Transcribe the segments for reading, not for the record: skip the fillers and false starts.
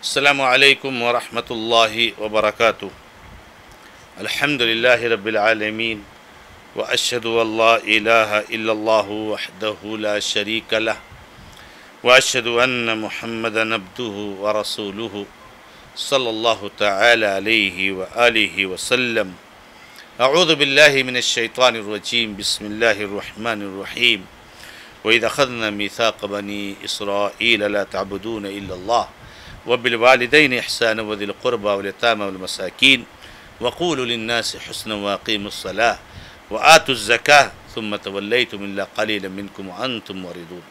السلام علیکم ورحمۃ اللہ وبرکاتہ۔ الحمد للہ رب العالمین واشہد ان لا الہ الا اللہ وحدہ لا شریک لہ واشہد ان محمدا عبدہ ورسولہ صلی اللہ تعالی علیہ وآلہ وسلم۔ اعوذ باللہ من الشیطان الرجیم، بسم اللہ الرحمن الرحیم۔ وَإِذْ أَخَذْنَا مِيثَاقَ بَنِي إِسْرَائِيلَ لَا تَعْبُدُونَ إِلَّا اللَّهَ وَبِالْوَالِدَيْنِ إِحْسَانًا وَذِي الْقُرْبَى وَالْيَتَامَى وَالْمَسَاكِينِ وَقُولُوا لِلنَّاسِ حُسْنًا وَأَقِيمُوا الصَّلَاةَ وَآتُوا الزَّكَاةَ ثُمَّ تَوَلَّيْتُمْ إِلَّا قَلِيلًا مِّنكُمْ وَأَنْتُمْ مُعْرِضُونَ۔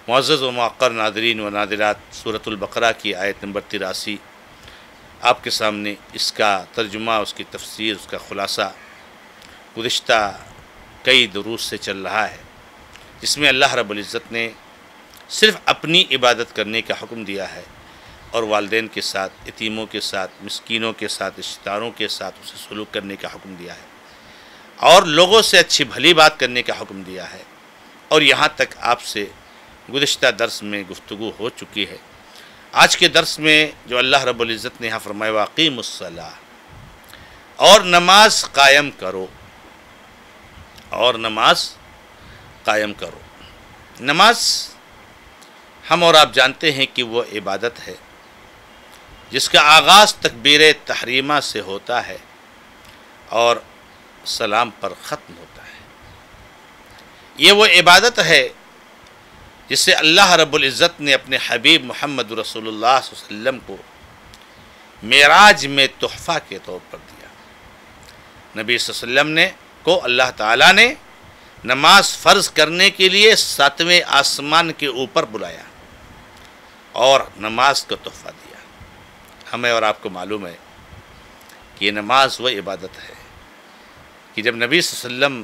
معزز و معقر ناظرین و ناظرات، سورۃ البقرہ کی آیت نمبر 83 آپ کے سامنے، اس کا ترجمہ، اس کی تفسیر، اس کا خلاصہ گزشتہ کئی دروس سے چل رہا ہے، جس میں اللہ رب العزت نے صرف اپنی عبادت کرنے کا حکم دیا ہے اور والدین کے ساتھ، یتیموں کے ساتھ، مسکینوں کے ساتھ، رشتہ داروں کے ساتھ اسے سلوک کرنے کا حکم دیا ہے اور لوگوں سے اچھی بھلی بات کرنے کا حکم دیا ہے۔ اور یہاں تک آپ سے گزشتہ درس میں گفتگو ہو چکی ہے۔ آج کے درس میں جو اللہ رب العزت نے یہاں فرمایا وَأَقِیمُوا الصَّلَاةَ، اور نماز قائم کرو، اور نماز قائم کرو۔ نماز ہم اور آپ جانتے ہیں کہ وہ عبادت ہے جس کا آغاز تکبیر تحریمہ سے ہوتا ہے اور سلام پر ختم ہوتا ہے۔ یہ وہ عبادت ہے جسے اللہ رب العزت نے اپنے حبیب محمد رسول اللہ صلی اللہ علیہ وسلم کو معراج میں تحفہ کے طور پر دیا۔ نبی صلی اللہ علیہ وسلم کو اللہ تعالیٰ نے نماز فرض کرنے کے لیے 7ویں آسمان کے اوپر بلایا اور نماز کا تحفہ دیا۔ ہمیں اور آپ کو معلوم ہے کہ یہ نماز وہ عبادت ہے کہ جب نبی صلی اللہ علیہ وسلم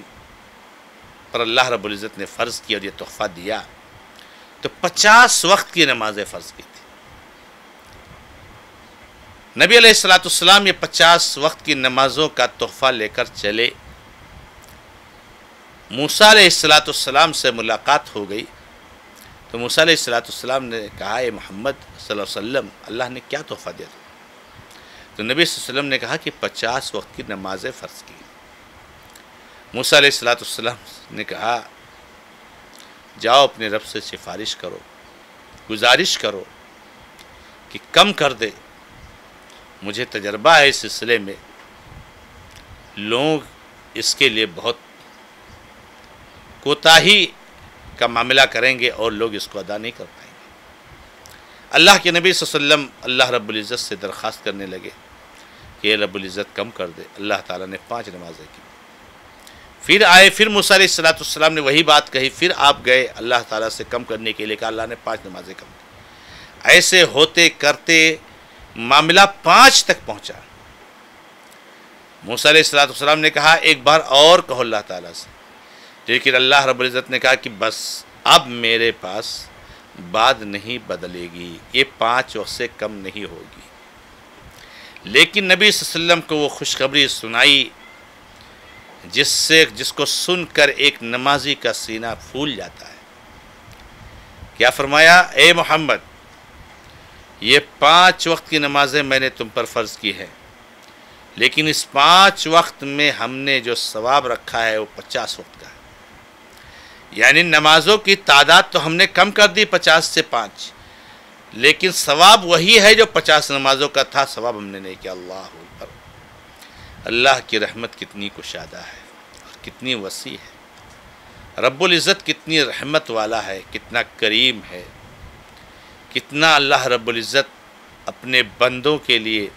پر اللہ رب العزت نے فرض کیا اور یہ تحفہ دیا تو 50 وقت کی نمازیں فرض کی تھی۔ نبی علیہ السلام یہ 50 وقت کی نمازوں کا تحفہ لے کر چلے۔ موسیٰ علیہ السلام سے ملاقات ہو گئی تو موسیٰ علیہ السلام نے کہا اے محمد صلی اللہ علیہ وسلم، اللہ نے کیا تحفہ دیا تو نبی صلی اللہ علیہ وسلم نے کہا کہ 50 وقت کی نمازیں فرض کی۔ موسیٰ علیہ السلام نے کہا جاؤ اپنے رب سے سفارش کرو، گزارش کرو کہ کم کر دے، مجھے تجربہ ہے اس سلسلے میں، لوگ اس کے لیے بہت کوتاہی کا معاملہ کریں گے اور لوگ اس کو ادا نہیں کر پائیں گے۔ اللہ کے نبی صلی اللہ علیہ وسلم اللہ رب العزت سے درخواست کرنے لگے کہ اے رب العزت کم کر دے۔ اللہ تعالیٰ نے 5 نمازیں کی۔ پھر آئے، پھر موسیٰ علیہ السلام نے وہی بات کہی، پھر آپ گئے اللہ تعالیٰ سے کم کرنے کے لیے، کہا اللہ نے 5 نمازیں کم کی۔ ایسے ہوتے کرتے معاملہ 5 تک پہنچا۔ موسیٰ علیہ السلام نے کہا ایک بار اور کہو اللہ تعالیٰ سے، لیکن اللہ رب العزت نے کہا کہ بس اب میرے پاس بات نہیں بدلے گی، یہ 5 وقت سے کم نہیں ہوگی۔ لیکن نبی صلی اللہ علیہ وسلم کو وہ خوشخبری سنائی جس کو سن کر ایک نمازی کا سینہ پھول جاتا ہے۔ کیا فرمایا؟ اے محمد، یہ 5 وقت کی نمازیں میں نے تم پر فرض کی ہیں، لیکن اس 5 وقت میں ہم نے جو ثواب رکھا ہے وہ 50 وقت کا ہے۔ یعنی نمازوں کی تعداد تو ہم نے کم کر دی 50 سے 5، لیکن ثواب وہی ہے جو 50 نمازوں کا تھا، ثواب ہم نے نہیں کیا۔ اللہ اکبر! اللہ کی رحمت کتنی کشادہ ہے، کتنی وسیع ہے، رب العزت کتنی رحمت والا ہے، کتنا کریم ہے، کتنا اللہ رب العزت اپنے بندوں کے لیے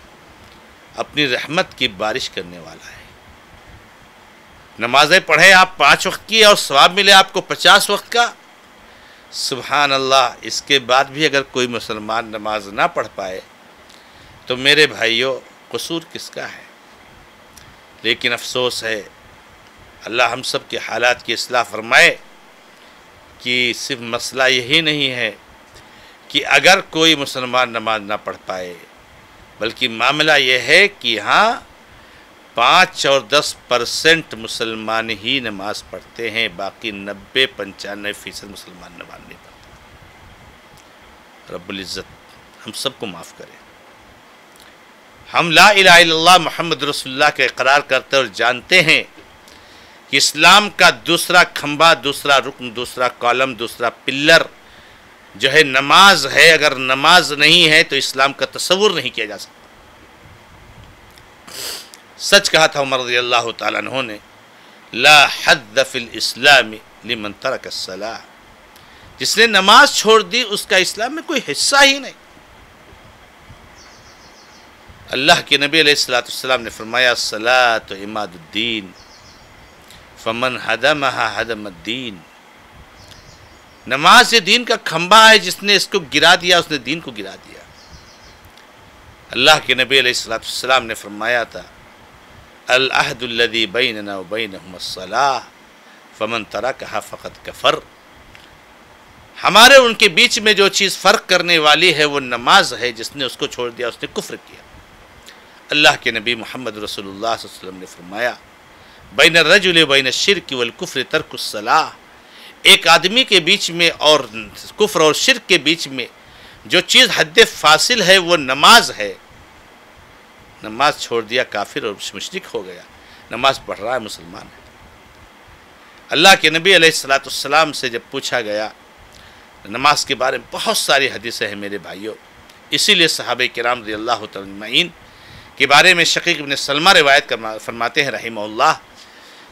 اپنی رحمت کی بارش کرنے والا ہے۔ نمازیں پڑھیں آپ 5 وقت کی اور ثواب ملے آپ کو 50 وقت کا، سبحان اللہ! اس کے بعد بھی اگر کوئی مسلمان نماز نہ پڑھ پائے تو میرے بھائیوں قصور کس کا ہے؟ لیکن افسوس ہے، اللہ ہم سب کے حالات کی اصلاح فرمائے کہ صرف مسئلہ یہی نہیں ہے کہ اگر کوئی مسلمان نماز نہ پڑھ پائے، بلکہ معاملہ یہ ہے کہ ہاں 5 اور 10% مسلمان ہی نماز پڑھتے ہیں، باقی 90-95% مسلمان نماز نہیں پڑھتے۔ رب العزت ہم سب کو معاف کرے۔ ہم لا الہ الا اللہ محمد رسول اللہ کا اقرار کرتے اور جانتے ہیں کہ اسلام کا دوسرا کھمبا، دوسرا رکن، دوسرا کالم، دوسرا پلر جو ہے نماز ہے۔ اگر نماز نہیں ہے تو اسلام کا تصور نہیں کیا جا سکتا۔ سچ کہا تھا عمر رضی اللہ تعالیٰ عنہ نے، لا حد فی الاسلام لمن ترک الصلاۃ، جس نے نماز چھوڑ دی اس کا اسلام میں کوئی حصہ ہی نہیں۔ اللہ کے نبی علیہ السلام نے فرمایا، الصلاۃ عماد الدین فمن ہدمها ہدم الدین، نماز یہ دین کا کھمبا ہے، جس نے اس کو گرا دیا اس نے دین کو گرا دیا۔ اللہ کے نبی علیہ السلام نے فرمایا تھا، العہد الذی بیننا وبینہم الصلاۃ فمن ترکہا فقد کفر، ہمارے ان کے بیچ میں جو چیز فرق کرنے والی ہے وہ نماز ہے، جس نے اس کو چھوڑ دیا اس نے کفر کیا۔ اللہ کے نبی محمد رسول اللہ صلی اللہ علیہ وسلم نے فرمایا، بین الرجل وبین الشرک والکفر ترک الصلاۃ، ایک آدمی کے بیچ میں اور کفر اور شرک کے بیچ میں جو چیز حد فاصل ہے وہ نماز ہے۔ نماز چھوڑ دیا کافر اور مشرک ہو گیا، نماز پڑھ رہا ہے مسلمان ہے۔ اللہ کے نبی علیہ السلام سے جب پوچھا گیا نماز کے بارے میں، بہت ساری حدیثیں ہیں میرے بھائیوں، اسی لیے صحابہ کرام رضی اللہ تعالیٰ اجمعین کے بارے میں شقیق بن سلمہ روایت فرماتے ہیں رحمہ اللہ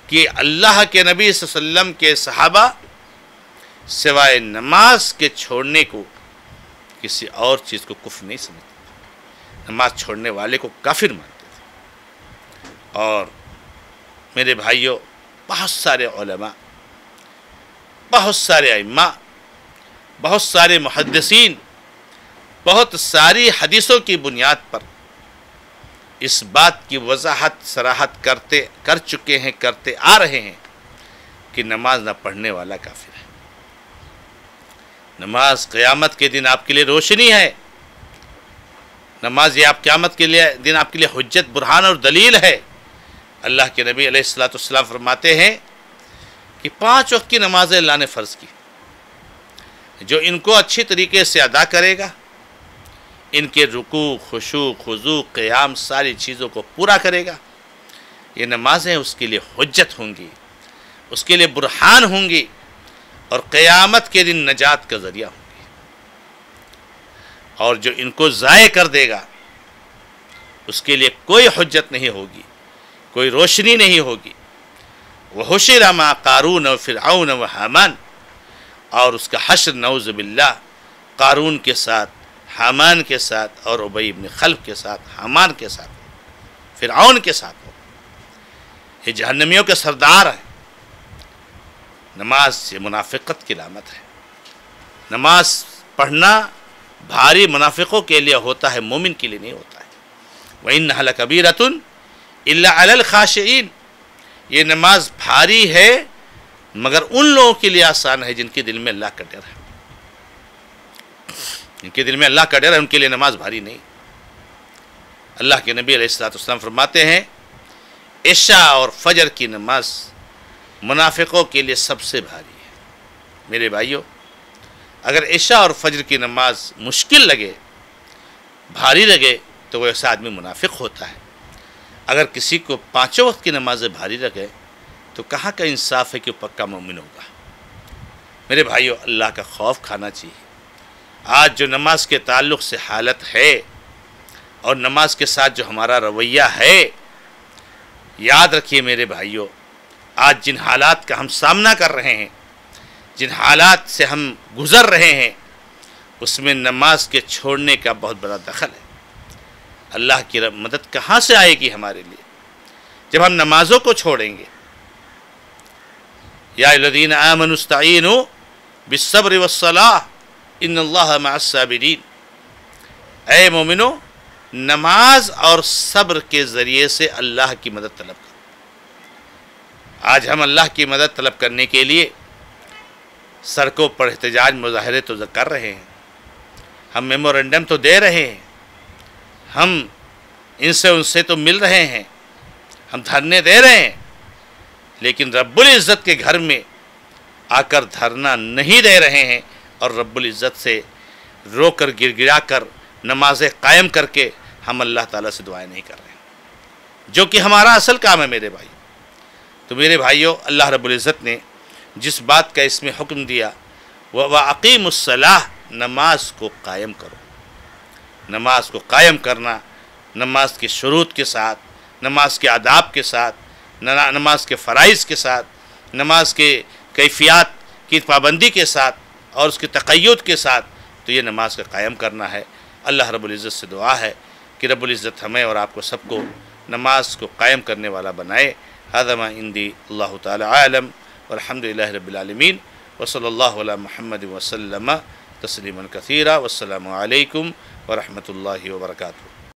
کہ اللہ کے نبی صلی اللہ علیہ وسلم کے صحابہ سوائے نماز کے چھوڑنے کو کسی اور چیز کو کفر نہیں سمجھتے، نماز چھوڑنے والے کو کافر مانتے تھے۔ اور میرے بھائیوں، بہت سارے علماء، بہت سارے ائمہ، بہت سارے محدثین بہت ساری حدیثوں کی بنیاد پر اس بات کی وضاحت صراحت کر چکے ہیں، کرتے آ رہے ہیں کہ نماز نہ پڑھنے والا کافر ہے۔ نماز قیامت کے دن آپ کے لیے روشنی ہے، نماز یہ قیامت کے دن آپ کے لیے حجت، برہان اور دلیل ہے۔ اللہ کے نبی علیہ السلام فرماتے ہیں کہ 5 وقت کی نمازیں اللہ نے فرض کی، جو ان کو اچھی طریقے سے ادا کرے گا، ان کے رکوع، خشوع، خضوع، قیام، ساری چیزوں کو پورا کرے گا، یہ نمازیں اس کے لیے حجت ہوں گی، اس کے لیے برہان ہوں گی، اور قیامت کے دن نجات کا ذریعہ ہوں گی۔ اور جو ان کو ضائع کر دے گا اس کے لیے کوئی حجت نہیں ہوگی، کوئی روشنی نہیں ہوگی۔ وَحُشِرَ مَعَ قَارُونَ وَفِرْعَوْنَ وَحَامَانَ، اور اس کا حشر نعوذ باللہ قارون کے ساتھ، حامان کے ساتھ، اور ابی بن خلف کے ساتھ، حامان کے ساتھ، فرعون کے ساتھ ہو۔ یہ جہنمیوں کے سردار ہیں۔ نماز یہ منافقت کی علامت ہے۔ نماز پڑھنا بھاری منافقوں کے لیے ہوتا ہے، مومن کے لیے نہیں ہوتا ہے۔ وَإِنَّهَا لَكَبِيرَةٌ إِلَّا عَلَى الْخَاشِعِينَ، یہ نماز بھاری ہے مگر ان لوگوں کے لیے آسان ہے جن کے دل میں اللہ کا ڈر ہے۔ جن کے دل میں اللہ کا ڈر ہے ان کے لیے نماز بھاری نہیں۔ اللہ کے نبی علیہ السلام فرماتے ہیں، عشاء اور فجر کی نماز منافقوں کے لیے سب سے بھاری ہے۔ میرے بھائیوں، اگر عشاء اور فجر کی نماز مشکل لگے، بھاری لگے، تو وہ ایسا آدمی منافق ہوتا ہے۔ اگر کسی کو 5 وقت کی نمازیں بھاری لگے تو کہاں کا انصاف ہے کہ وہ پکا مومن ہوگا۔ میرے بھائیوں، اللہ کا خوف کھانا چاہیے۔ آج جو نماز کے تعلق سے حالت ہے اور نماز کے ساتھ جو ہمارا رویہ ہے، یاد رکھیے میرے بھائیوں، آج جن حالات کا ہم سامنا کر رہے ہیں، جن حالات سے ہم گزر رہے ہیں، اس میں نماز کے چھوڑنے کا بہت بڑا دخل ہے۔ اللہ کی مدد کہاں سے آئے گی ہمارے لیے جب ہم نمازوں کو چھوڑیں گے؟ یا الذین آمنوا استعینوا بالصبر والصلاۃ ان اللہ مع الصابرین، اے مومنو، نماز اور صبر کے ذریعے سے اللہ کی مدد طلب کرو۔ آج ہم اللہ کی مدد طلب کرنے کے لیے سڑکوں پر احتجاج، مظاہرے تو کر رہے ہیں، ہم میمورنڈم تو دے رہے ہیں، ہم ان سے تو مل رہے ہیں، ہم دھرنے دے رہے ہیں، لیکن رب العزت کے گھر میں آ کر دھرنا نہیں دے رہے ہیں، اور رب العزت سے رو کر گر گرا کر نمازیں قائم کر کے ہم اللہ تعالیٰ سے دعائیں نہیں کر رہے ہیں، جو کہ ہمارا اصل کام ہے میرے بھائی۔ تو میرے بھائیوں، اللہ رب العزت نے جس بات کا اس میں حکم دیا، وَأَقِيمُوا الصَّلَاةَ، نماز کو قائم کرو۔ نماز کو قائم کرنا، نماز کے شروط کے ساتھ، نماز کے آداب کے ساتھ، نماز کے فرائض کے ساتھ، نماز کے کیفیات کی پابندی کے ساتھ اور اس کے تقید کے ساتھ، تو یہ نماز کا قائم کرنا ہے۔ اللہ رب العزت سے دعا ہے کہ رب العزت ہمیں اور آپ کو سب کو نماز کو قائم کرنے والا بنائے۔ ھذا ما عندی، اللہ تعالی عالم، والحمد للہ رب العالمین، وصلی اللہ علی محمد وسلم تسلیما کثیرا، والسلام علیکم ورحمۃ اللہ وبرکاتہ۔